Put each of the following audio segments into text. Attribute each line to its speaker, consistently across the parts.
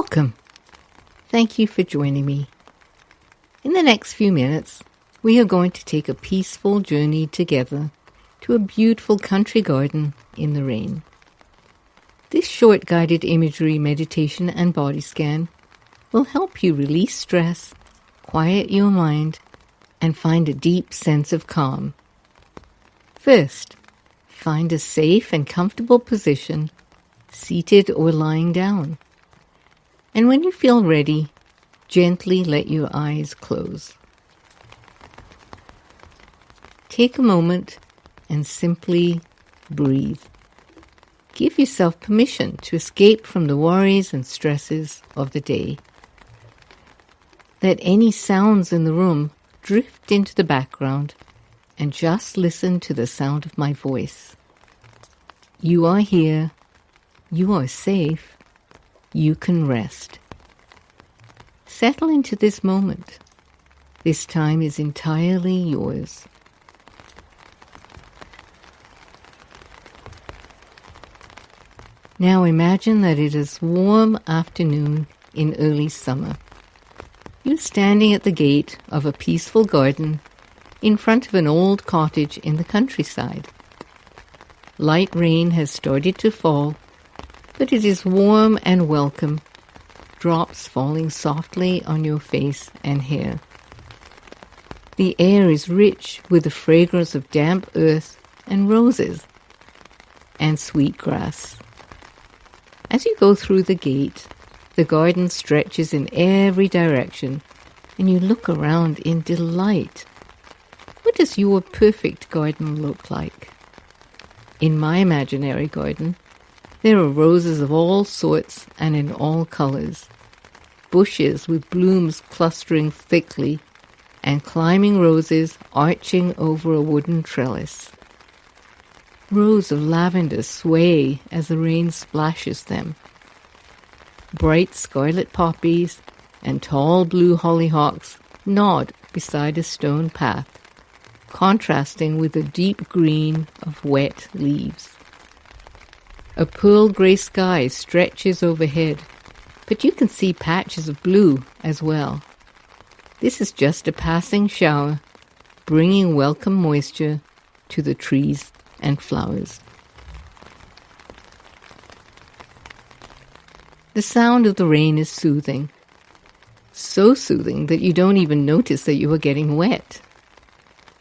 Speaker 1: Welcome. Thank you for joining me. In the next few minutes, we are going to take a peaceful journey together to a beautiful country garden in the rain. This short guided imagery meditation and body scan will help you release stress, quiet your mind, and find a deep sense of calm. First, find a safe and comfortable position, seated or lying down. And when you feel ready, gently let your eyes close. Take a moment and simply breathe. Give yourself permission to escape from the worries and stresses of the day. Let any sounds in the room drift into the background and just listen to the sound of my voice. You are here. You are safe. You can rest. Settle into this moment. This time is entirely yours. Now imagine that it is warm afternoon in early summer. You're standing at the gate of a peaceful garden in front of an old cottage in the countryside. Light rain has started to fall, but it is warm and welcome, drops falling softly on your face and hair. The air is rich with the fragrance of damp earth and roses and sweet grass. As you go through the gate, the garden stretches in every direction, and you look around in delight. What does your perfect garden look like? In my imaginary garden, there are roses of all sorts and in all colors, bushes with blooms clustering thickly, and climbing roses arching over a wooden trellis. Rows of lavender sway as the rain splashes them. Bright scarlet poppies and tall blue hollyhocks nod beside a stone path, contrasting with the deep green of wet leaves. A pearl grey sky stretches overhead, but you can see patches of blue as well. This is just a passing shower, bringing welcome moisture to the trees and flowers. The sound of the rain is soothing. So soothing that you don't even notice that you are getting wet.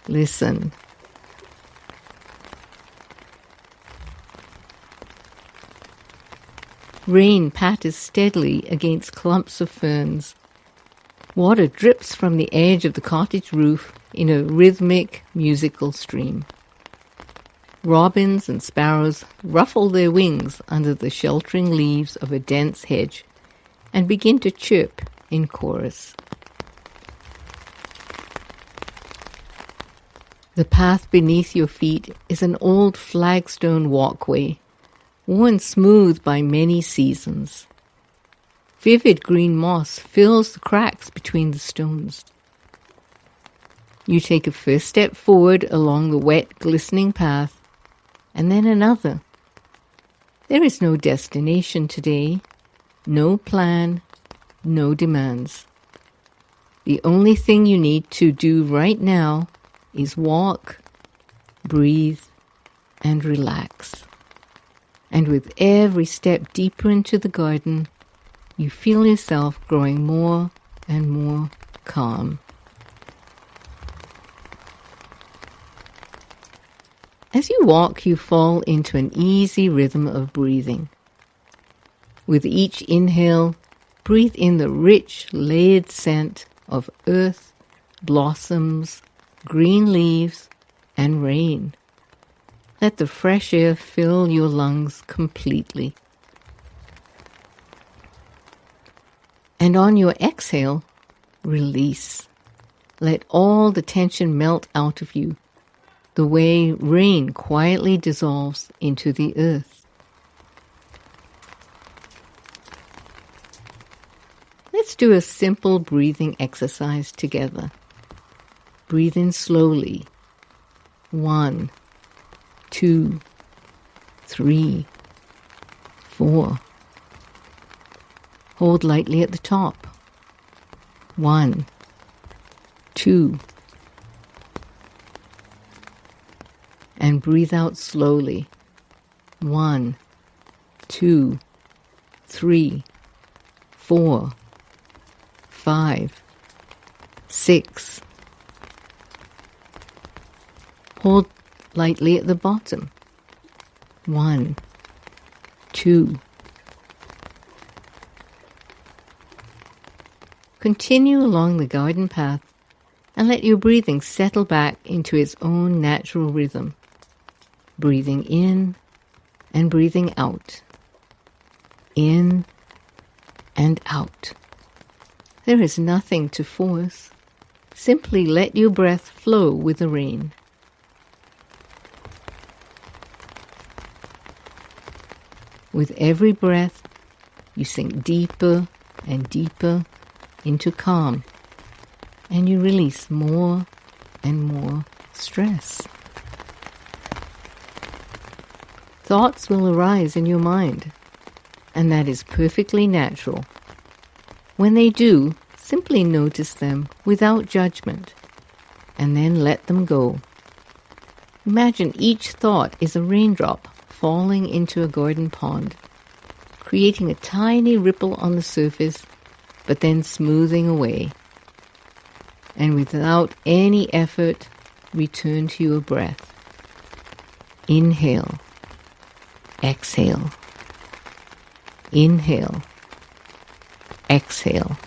Speaker 1: Listen. Rain patters steadily against clumps of ferns. Water drips from the edge of the cottage roof in a rhythmic, musical stream. Robins and sparrows ruffle their wings under the sheltering leaves of a dense hedge and begin to chirp in chorus. The path beneath your feet is an old flagstone walkway, worn smooth by many seasons. Vivid green moss fills the cracks between the stones. You take a first step forward along the wet, glistening path, and then another. There is no destination today, no plan, no demands. The only thing you need to do right now is walk, breathe, and relax. And with every step deeper into the garden, you feel yourself growing more and more calm. As you walk, you fall into an easy rhythm of breathing. With each inhale, breathe in the rich, layered scent of earth, blossoms, green leaves, and rain. Let the fresh air fill your lungs completely. And on your exhale, release. Let all the tension melt out of you, the way rain quietly dissolves into the earth. Let's do a simple breathing exercise together. Breathe in slowly. 1, 2, 3, 4. Hold lightly at the top. 1, 2. And breathe out slowly. 1, 2, 3, 4, 5, 6. Hold lightly at the bottom. 1, 2. Continue along the garden path and let your breathing settle back into its own natural rhythm. Breathing in and breathing out. In and out. There is nothing to force. Simply let your breath flow with the rain. With every breath, you sink deeper and deeper into calm, and you release more and more stress. Thoughts will arise in your mind, and that is perfectly natural. When they do, simply notice them without judgment, and then let them go. Imagine each thought is a raindrop falling into a garden pond, creating a tiny ripple on the surface, but then smoothing away. And without any effort, return to your breath. Inhale. Exhale. Inhale. Exhale.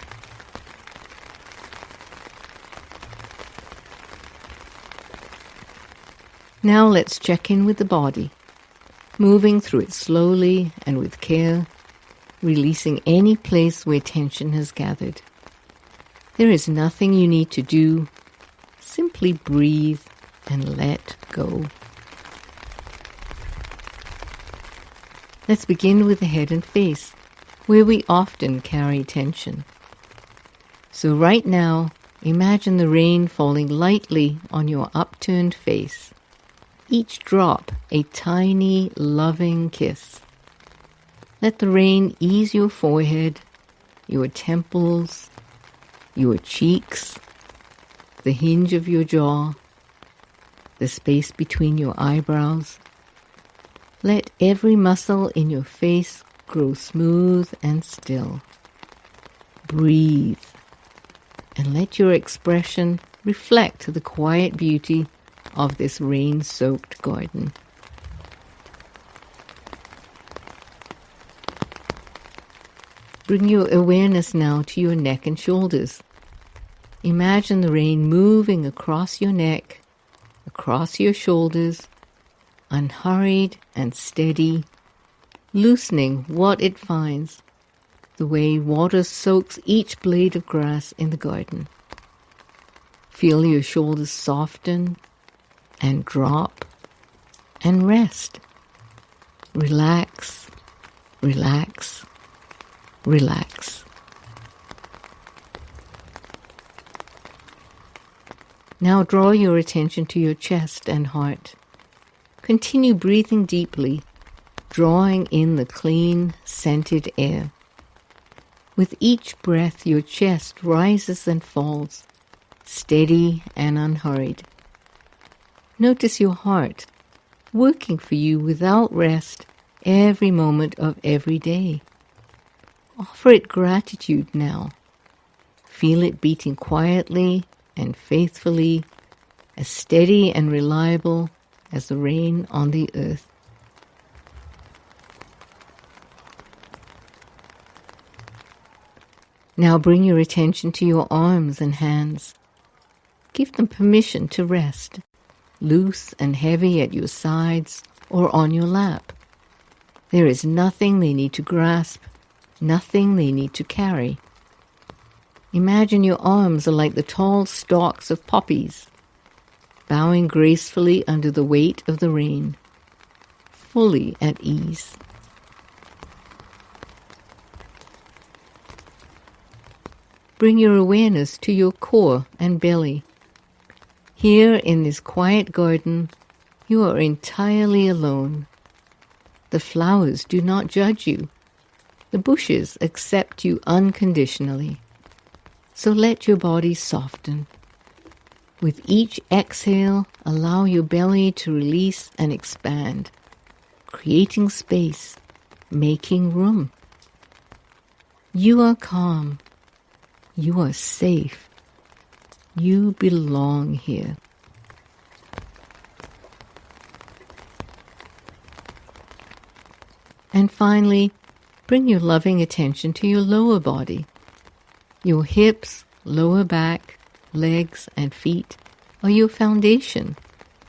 Speaker 1: Now let's check in with the body, moving through it slowly and with care, releasing any place where tension has gathered. There is nothing you need to do. Simply breathe and let go. Let's begin with the head and face, where we often carry tension. So right now, imagine the rain falling lightly on your upturned face. Each drop a tiny, loving kiss. Let the rain ease your forehead, your temples, your cheeks, the hinge of your jaw, the space between your eyebrows. Let every muscle in your face grow smooth and still. Breathe, and let your expression reflect the quiet beauty of this rain-soaked garden. Bring your awareness now to your neck and shoulders. Imagine the rain moving across your neck, across your shoulders, unhurried and steady, loosening what it finds, the way water soaks each blade of grass in the garden. Feel your shoulders soften and drop and rest. Relax, relax, relax. Now draw your attention to your chest and heart. Continue breathing deeply, drawing in the clean, scented air. With each breath, your chest rises and falls, steady and unhurried. Notice your heart, working for you without rest every moment of every day. Offer it gratitude now. Feel it beating quietly and faithfully, as steady and reliable as the rain on the earth. Now bring your attention to your arms and hands. Give them permission to rest, loose and heavy at your sides or on your lap. There is nothing they need to grasp, nothing they need to carry. Imagine your arms are like the tall stalks of poppies, bowing gracefully under the weight of the rain, fully at ease. Bring your awareness to your core and belly. Here in this quiet garden, you are entirely alone. The flowers do not judge you. The bushes accept you unconditionally. So let your body soften. With each exhale, allow your belly to release and expand, creating space, making room. You are calm. You are safe. You belong here. And finally, bring your loving attention to your lower body. Your hips, lower back, legs, and feet are your foundation,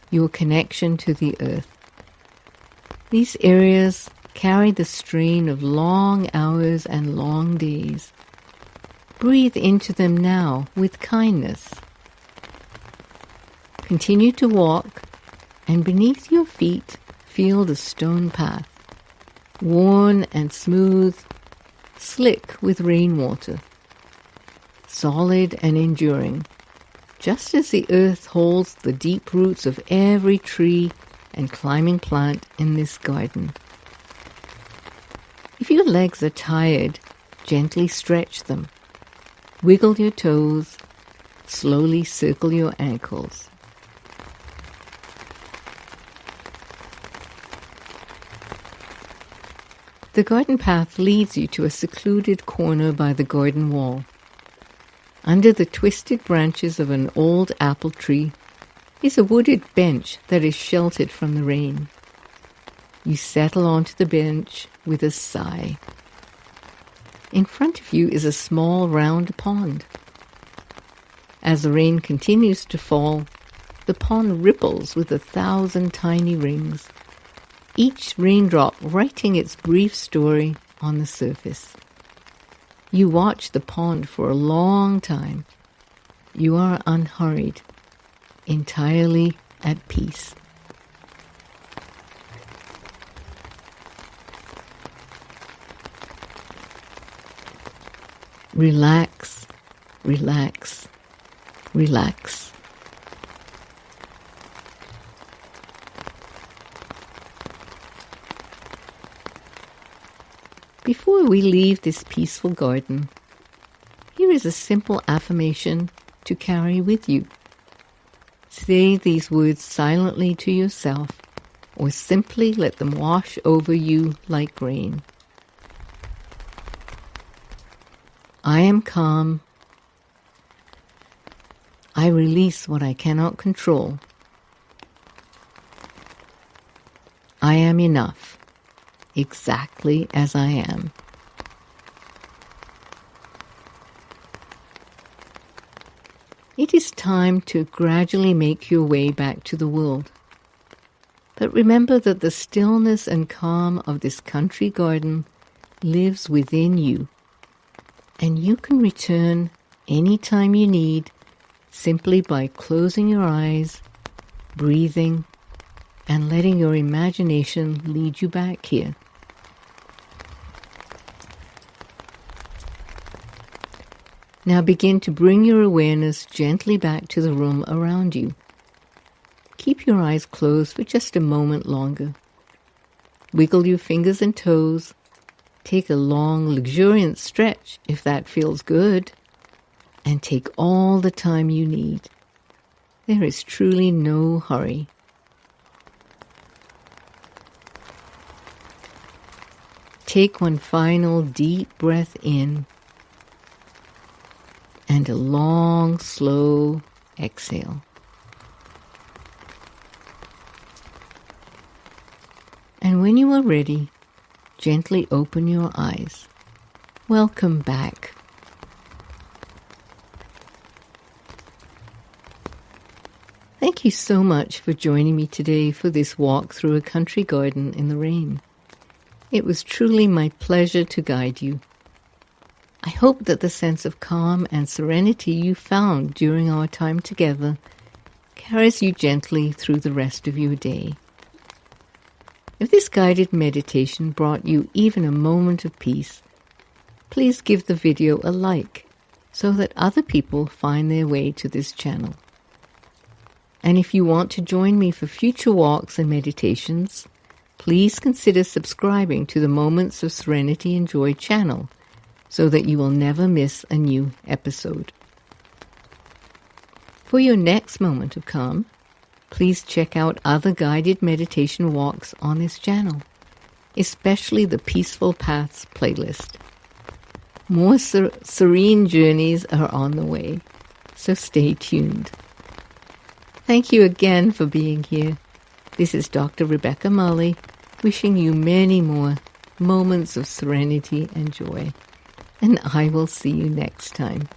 Speaker 1: your connection to the earth. These areas carry the strain of long hours and long days. Breathe into them now with kindness. Continue to walk, and beneath your feet, feel the stone path, worn and smooth, slick with rainwater, solid and enduring, just as the earth holds the deep roots of every tree and climbing plant in this garden. If your legs are tired, gently stretch them. Wiggle your toes, slowly circle your ankles. The garden path leads you to a secluded corner by the garden wall. Under the twisted branches of an old apple tree is a wooded bench that is sheltered from the rain. You settle onto the bench with a sigh. In front of you is a small round pond. As the rain continues to fall, the pond ripples with 1,000 tiny rings, each raindrop writing its brief story on the surface. You watch the pond for a long time. You are unhurried, entirely at peace. Relax, relax, relax. Before we leave this peaceful garden, here is a simple affirmation to carry with you. Say these words silently to yourself, or simply let them wash over you like rain. I am calm. I release what I cannot control. I am enough, exactly as I am. It is time to gradually make your way back to the world. But remember that the stillness and calm of this country garden lives within you. And you can return anytime you need, simply by closing your eyes, breathing, and letting your imagination lead you back here. Now begin to bring your awareness gently back to the room around you. Keep your eyes closed for just a moment longer. Wiggle your fingers and toes. Take a long, luxuriant stretch if that feels good, and take all the time you need. There is truly no hurry. Take one final deep breath in, and a long, slow exhale. And when you are ready, gently open your eyes. Welcome back. Thank you so much for joining me today for this walk through a country garden in the rain. It was truly my pleasure to guide you. I hope that the sense of calm and serenity you found during our time together carries you gently through the rest of your day. If this guided meditation brought you even a moment of peace, please give the video a like so that other people find their way to this channel. And if you want to join me for future walks and meditations, please consider subscribing to the Moments of Serenity and Joy channel so that you will never miss a new episode. For your next moment of calm, please check out other guided meditation walks on this channel, especially the Peaceful Paths playlist. More serene journeys are on the way, so stay tuned. Thank you again for being here. This is Dr. Rebecca Malhi, wishing you many more moments of serenity and joy. And I will see you next time.